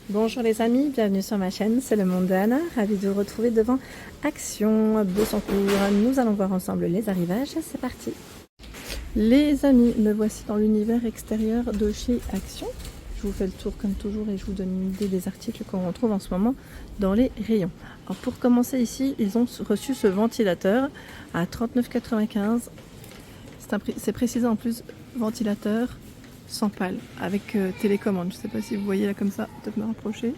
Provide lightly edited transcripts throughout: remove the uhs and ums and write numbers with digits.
Bonjour les amis, bienvenue sur ma chaîne, c'est le monde d'Anna, ravie de vous retrouver devant Action Besancourt. Nous allons voir ensemble les arrivages, c'est parti. Les amis, me voici dans l'univers extérieur de chez Action. Je vous fais le tour comme toujours et je vous donne une idée des articles qu'on retrouve en ce moment dans les rayons. Alors pour commencer ici, ils ont reçu ce ventilateur à 39,95 €. C'est précisé en plus, ventilateur sans pale, avec télécommande. Je ne sais pas si vous voyez là comme ça, peut-être me rapprocher.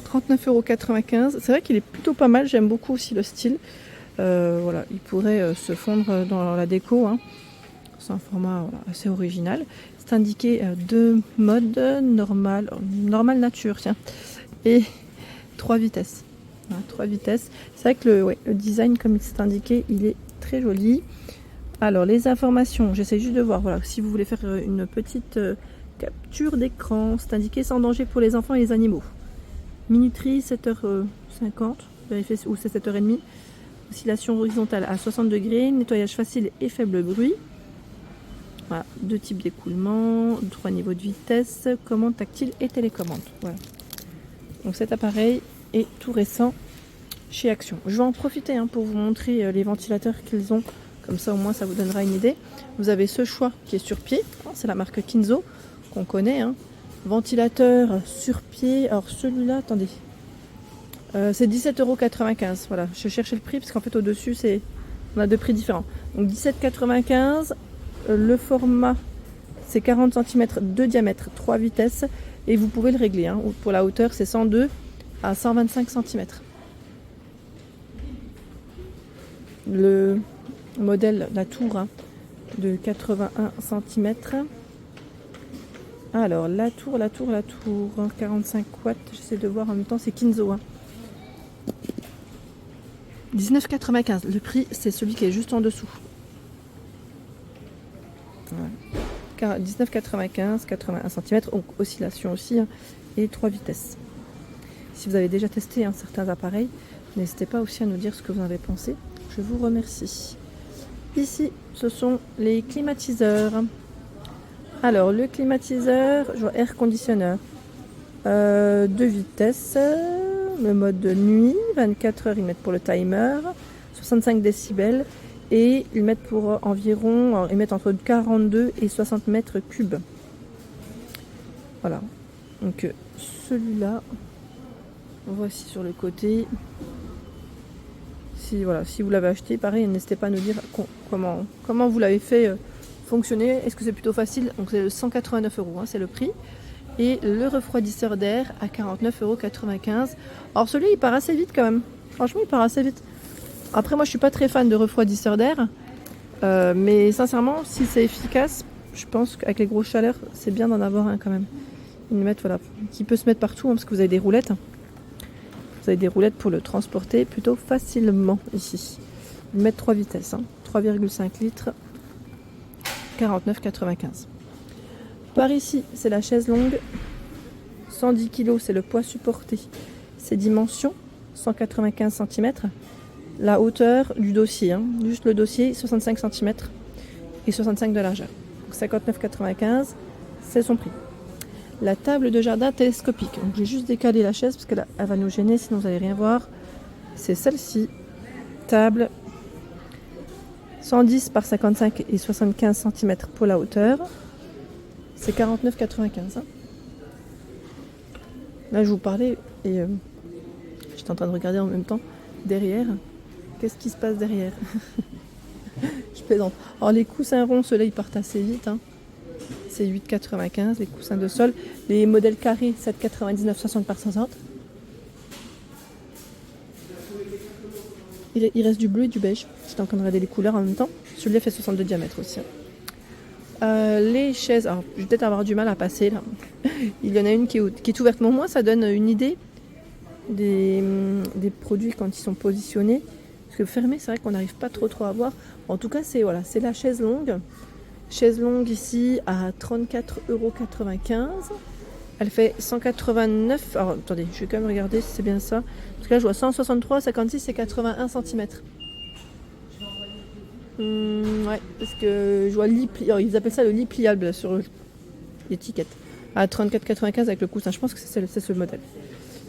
39,95 €. C'est vrai qu'il est plutôt pas mal, j'aime beaucoup aussi le style. Voilà, il pourrait se fondre dans la déco, hein. C'est un format assez original. C'est indiqué deux modes, normal nature, tiens, et 3 vitesses. Voilà, 3 vitesses. C'est vrai que le design, comme il s'est indiqué, il est très joli. Alors les informations, j'essaie juste de voir, voilà, si vous voulez faire une petite capture d'écran, c'est indiqué sans danger pour les enfants et les animaux. Minuterie 7h50, vérifiez, ou c'est 7h30. Oscillation horizontale à 60 degrés, nettoyage facile et faible bruit. Voilà, 2 types d'écoulement, 3 niveaux de vitesse, commande tactile et télécommande. Voilà. Donc cet appareil est tout récent chez Action. Je vais en profiter pour vous montrer les ventilateurs qu'ils ont. Comme ça, au moins, ça vous donnera une idée. Vous avez ce choix qui est sur pied. C'est la marque Kinzo qu'on connaît. Ventilateur sur pied. Alors, celui-là, attendez. C'est 17,95 €. Voilà, je cherchais le prix parce qu'en fait, au-dessus, on a deux prix différents. Donc, 17,95 €. Le format, c'est 40 cm de diamètre, 3 vitesses. Et vous pouvez le régler. Pour la hauteur, c'est 102 à 125 cm. Le modèle, la tour de 81 cm. Alors la tour 45 watts, j'essaie de voir en même temps, c'est Kinzo. 19,95 €. Le prix, c'est celui qui est juste en dessous. Voilà. 19,95 €, 81 cm, donc oscillation aussi, et 3 vitesses. Si vous avez déjà testé certains appareils, n'hésitez pas aussi à nous dire ce que vous en avez pensé. Je vous remercie. Ici, ce sont les climatiseurs. Alors, le climatiseur, je vois air conditionneur, 2 vitesses, le mode de nuit, 24 heures, ils mettent pour le timer, 65 décibels, et ils mettent pour environ, alors, ils mettent entre 42 et 60 mètres cubes. Voilà. Donc, celui-là, voici sur le côté. Si vous l'avez acheté, pareil, n'hésitez pas à nous dire comment vous l'avez fait fonctionner. Est-ce que c'est plutôt facile? Donc c'est 189 €, c'est le prix. Et le refroidisseur d'air à 49,95 €. Alors celui-là, il part assez vite quand même. Franchement, il part assez vite. Après, moi, je suis pas très fan de refroidisseur d'air. Mais sincèrement, si c'est efficace, je pense qu'avec les grosses chaleurs, c'est bien d'en avoir un quand même. Ils mettent, qui peut se mettre partout, parce que vous avez des roulettes. Vous avez des roulettes pour le transporter plutôt facilement ici. Ils mettent 3 vitesses, 3,5 litres, 49,95 €. Par ici, c'est la chaise longue, 110 kg, c'est le poids supporté. Ses dimensions, 195 cm. La hauteur du dossier, juste le dossier, 65 cm et 65 de largeur. 59,95 €, c'est son prix. La table de jardin télescopique. Donc j'ai juste décalé la chaise parce qu'elle va nous gêner, sinon vous n'allez rien voir. C'est celle-ci. Table 110 par 55 et 75 cm pour la hauteur. C'est 49,95 €. Là je vous parlais et j'étais en train de regarder en même temps derrière. Qu'est-ce qui se passe derrière? Je plaisante. Alors les coussins ronds, ceux-là ils partent assez vite. C'est 8,95 €, les coussins de sol. Les modèles carrés, 7,99 €, 60 par 60. Il reste du bleu et du beige. J'étais en train de regarder les couleurs en même temps. Celui-là fait 62 diamètres aussi. Les chaises, alors je vais peut-être avoir du mal à passer là. Il y en a une qui est ouverte. Mais au moins ça donne une idée des produits quand ils sont positionnés. Parce que fermé, c'est vrai qu'on n'arrive pas trop à voir. En tout cas, c'est la chaise longue. Chaise longue ici à 34,95 €. Elle fait 189. Alors attendez, je vais quand même regarder si c'est bien ça. Parce que là je vois 163, 56 et 81 cm. Ouais, parce que je vois lit pliable. Ils appellent ça le lit pliable sur l'étiquette. à 34,95 avec le coussin. Je pense que c'est ce modèle.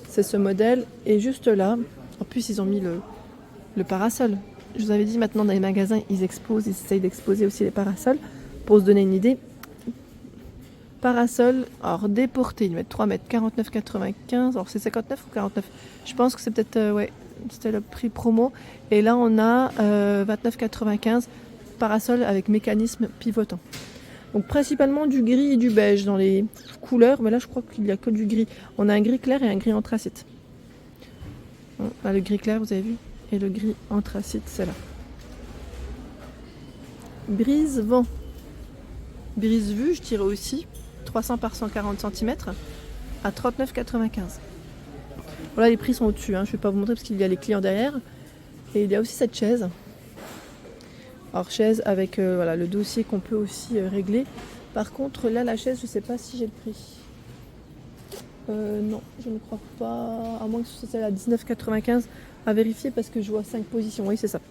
C'est ce modèle. Et juste là, en plus ils ont mis le parasol. Je vous avais dit maintenant dans les magasins, ils essayent d'exposer aussi les parasols. Pour se donner une idée, parasol, alors déporté, ils mettent 3 mètres, 49,95. Alors c'est 59 ou 49? Je pense que c'est peut-être, ouais, c'était le prix promo. Et là on a 29,95 parasol avec mécanisme pivotant. Donc principalement du gris et du beige dans les couleurs, mais là je crois qu'il n'y a que du gris. On a un gris clair et un gris anthracite. Bon, là, le gris clair, vous avez vu, et le gris anthracite, c'est là. Brise vent. Brise vue, je dirais aussi, 300 par 140 cm à 39,95. Voilà, les prix sont au-dessus, hein. Je ne vais pas vous montrer parce qu'il y a les clients derrière. Et il y a aussi cette chaise. Alors chaise avec voilà, le dossier qu'on peut aussi régler. Par contre, là, la chaise, je ne sais pas si j'ai le prix. Non, je ne crois pas, à moins que ce soit celle à 19,95 à vérifier parce que je vois 5 positions. Oui, c'est ça.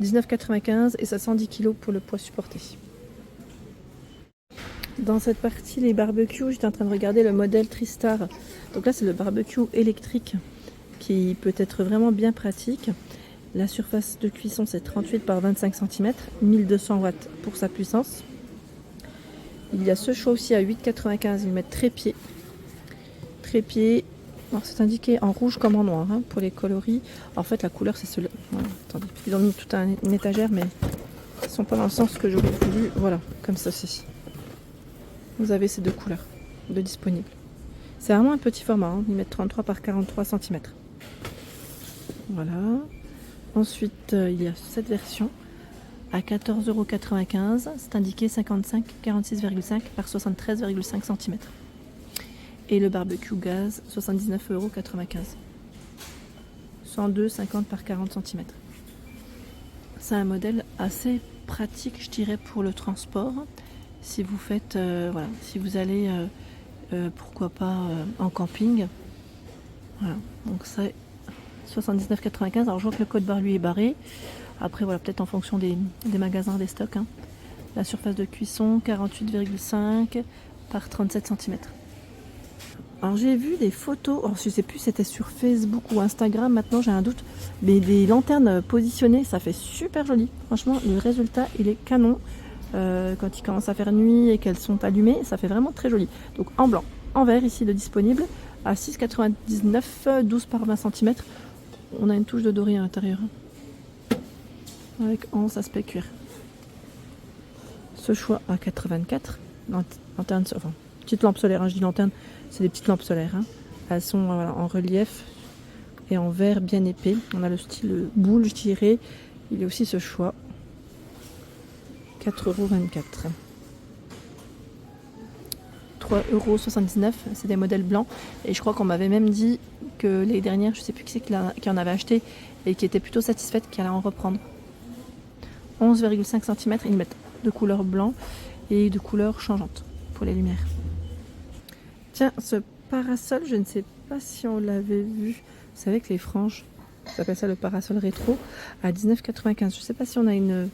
19,95 et ça 110 kg pour le poids supporté. Dans cette partie, les barbecues, j'étais en train de regarder le modèle Tristar. Donc là, c'est le barbecue électrique qui peut être vraiment bien pratique. La surface de cuisson, c'est 38 par 25 cm, 1200 watts pour sa puissance. Il y a ce choix aussi à 8,95 mm trépied. Trépied, alors c'est indiqué en rouge comme en noir hein, pour les coloris. En fait, la couleur, c'est celui-là. Voilà, attendez, ils ont mis tout une étagère, mais ils ne sont pas dans le sens que j'aurais voulu. Voilà, comme ceci. Vous avez ces deux couleurs de disponibles. C'est vraiment un petit format, hein, 1,33 m par 43 cm. Voilà. Ensuite, il y a cette version à 14,95 €. C'est indiqué 55, 46,5 par 73,5 cm. Et le barbecue gaz, 79,95 €. 102,50 par 40 cm. C'est un modèle assez pratique, je dirais, pour le transport. Si vous faites, voilà, si vous allez, pourquoi pas, en camping. Voilà, donc c'est 79,95 €. Alors je vois que le code barre lui est barré. Après voilà, peut-être en fonction des magasins, des stocks. Hein. La surface de cuisson 48,5 par 37 cm. Alors j'ai vu des photos, alors, je sais plus si c'était sur Facebook ou Instagram, maintenant j'ai un doute, mais des lanternes positionnées, ça fait super joli. Franchement, le résultat il est canon. Quand il commence à faire nuit et qu'elles sont allumées, ça fait vraiment très joli. Donc en blanc, en vert ici de disponible à 6,99, 12 par 20 cm. On a une touche de doré à l'intérieur avec 11 aspect cuir. Ce choix à 84, lanterne, enfin petite lampe solaire, hein, je dis lanterne, c'est des petites lampes solaires. Hein. Elles sont voilà, en relief et en verre bien épais. On a le style boule, je dirais. Il y a aussi ce choix. 4,24 €. 3,79 €, c'est des modèles blancs. Et je crois qu'on m'avait même dit que les dernières, je sais plus qui c'est qui en avait acheté et qui était plutôt satisfaite qu'elle allait en reprendre. 11,5 cm, ils mettent de couleur blanc et de couleur changeante pour les lumières. Tiens, ce parasol, je ne sais pas si on l'avait vu. Vous savez que les franges, ça s'appelle ça le parasol rétro, à 19,95 €. Je ne sais pas si on a une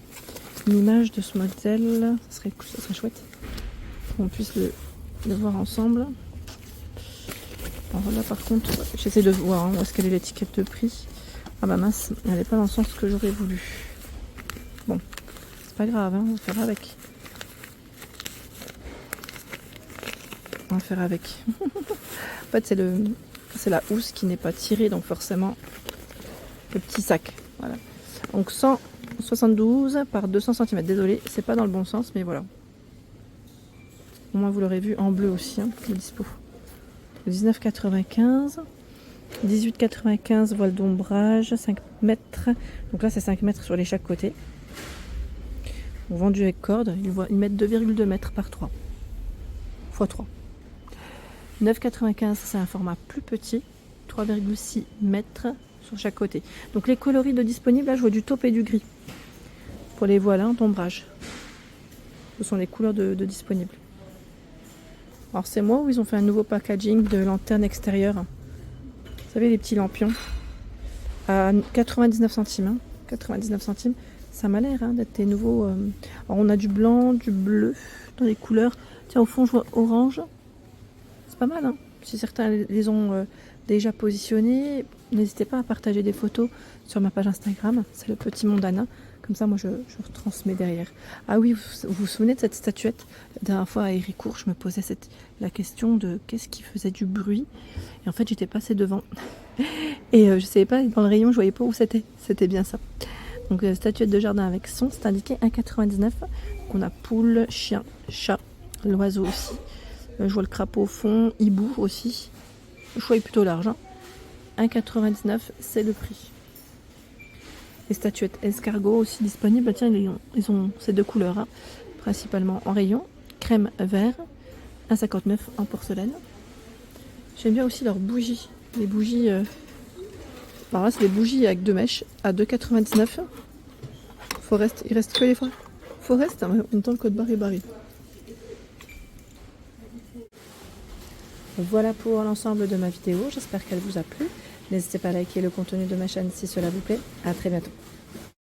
image de ce modèle, ça serait chouette qu'on puisse le voir ensemble. Alors là par contre, j'essaie de voir où est-ce qu'elle est l'étiquette de prix. Ah bah mince, elle n'est pas dans le sens que j'aurais voulu. Bon, c'est pas grave, hein, on va faire avec. On va faire avec. En fait c'est la housse qui n'est pas tirée, donc forcément le petit sac. Voilà. Donc 172 par 200 cm. Désolé, c'est pas dans le bon sens, mais voilà. Au moins vous l'aurez vu en bleu aussi, hein, le dispo. 19,95 €. 18,95 voile d'ombrage, 5 mètres. Donc là c'est 5 mètres sur les chaque côté. Vendu avec corde, ils mettent 2,2 mètres par 3 x 3. 9,95 €, c'est un format plus petit, 3,6 mètres sur chaque côté. Donc les coloris de disponibles, là je vois du taupe et du gris. Pour les voiles d'ombrage. Ce sont les couleurs de disponibles. Alors c'est moi où ils ont fait un nouveau packaging de lanterne extérieure. Vous savez les petits lampions à 99 centimes. Hein. 99 centimes. Ça m'a l'air d'être des nouveaux. Alors on a du blanc, du bleu dans les couleurs. Tiens au fond je vois orange. c'est pas mal, hein. Si certains les ont déjà positionnés, n'hésitez pas à partager des photos sur ma page Instagram, c'est le Petit Monde Anna. Comme ça, moi, je retransmets derrière. Ah oui, vous vous souvenez de cette statuette? La dernière fois, à Héricourt, je me posais la question de qu'est-ce qui faisait du bruit. Et en fait, j'étais passée devant. Et je ne savais pas, dans le rayon, je voyais pas où c'était. C'était bien ça. Donc, statuette de jardin avec son, c'est indiqué 1,99 €. On a poule, chien, chat, l'oiseau aussi. Je vois le crapaud au fond, hibou aussi. Le choix est plutôt large, hein. 1,99 €, c'est le prix. Les statuettes escargot aussi disponibles. Tiens, ils ont ces deux couleurs, hein, principalement en rayon. Crème vert, 1,59 € en porcelaine. J'aime bien aussi leurs bougies. Les bougies. Alors là, c'est des bougies avec 2 mèches à 2,99 €. Forest, il reste que les Forest, en même temps le code barre est barré. Voilà pour l'ensemble de ma vidéo. J'espère qu'elle vous a plu. N'hésitez pas à liker le contenu de ma chaîne si cela vous plaît. À très bientôt.